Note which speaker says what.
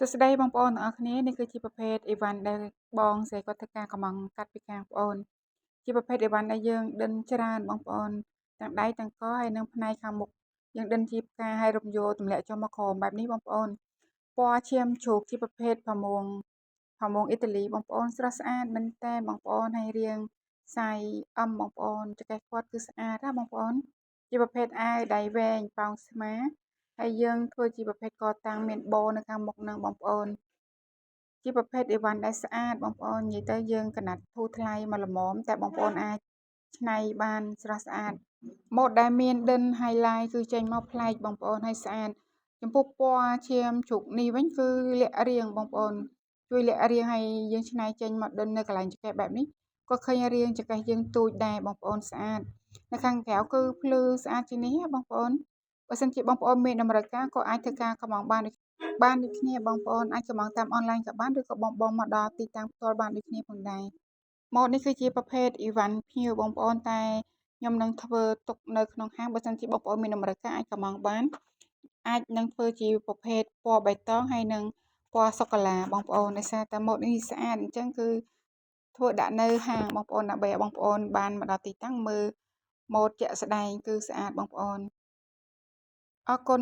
Speaker 1: សួស្តីបងប្អូនទាំងអស់គ្នានេះគឺជាប្រភេទអីវ៉ាន់ដែលបងស្រីគាត់ធ្វើការកម្មង់កាត់ពីខាងប្អូនជាប្រភេទអីវ៉ាន់ដែលយើងដិនច្រើនបងប្អូនទាំងដៃទាំងកហើយនិងផ្នែកខាងមុខយើងដិនជាផ្កាហើយរំយោលទម្លាក់ចុះមកក្រោមបែបនេះបងប្អូនពណ៌ឈាមជ្រូកជាប្រភេទផាមួងអ៊ីតាលីបងប្អូនស្រស់ស្អាតមែនតើបងប្អូនហើយរាងសាយបងប្អូនចង្កេះគាត់គឺស្អាតណាបងប្អូនជាប្រភេទអាវដៃវែងប៉ោងស្មាហើយយើងធ្វើជាប្រភេទកតាំងមានបូនៅខាងមុខនឹងបងប្អូនជាប្រភេទអីវ៉ាន់ដែលស្អាតបងប្អូននិយាយទៅយើងកណាត់ធូរថ្លៃមកល្មមតែបងប្អូនអាចច្នៃបានស្រស់ស្អាតម៉ូតដែលមានដិន highlight គឺចេញមកប្លែកបងប្អូនហើយស្អាតចំពោះពណ៌ឈាមជ្រូកនេះវិញគឺលាក់រៀងបងប្អូនជួយលាក់រៀងហើយយើងច្នៃចេញមកដិននៅកន្លែងចង្កេះបែបនេះក៏ឃើញរៀងចង្កេះយើងទូចដែរបងប្អូនស្អាតនៅខាងក្រៅគឺភ្លឺស្អាតជាងនេះបងប្អូនបើសិនជាបងប្អូនមានតម្រូវការក៏អាចធ្វើការកម្មង់បានដូចគ្នាបងប្អូនអាចកម្មង់តាមអនឡាញក៏បានឬក៏បងមកដល់ទីតាំងផ្ទាល់បានដូចគ្នាផងដែរម៉ូតនេះគឺជាប្រភេទអីវ៉ាន់ភ្ញៀវបងប្អូនតែខ្ញុំនឹងធ្វើទុកនៅក្នុងហាងបើសិនជាបងប្អូនមានតម្រូវការអាចកម្មង់បានអាចនឹងធ្វើជាប្រភេទពណ៌បៃតងហើយនឹងពណ៌សូកូឡាបងប្អូនដោយសារតែម៉ូតនេះស្អាតអញ្ចឹងគឺធ្វើដាក់នៅហាងបងប្អូនដើម្បីឲ្យបងប្អូនបានមកដល់ទីតាំងមើលម៉ូតជាក់ស្ដែងគឺស្អាតបងប្អូនអរគុណ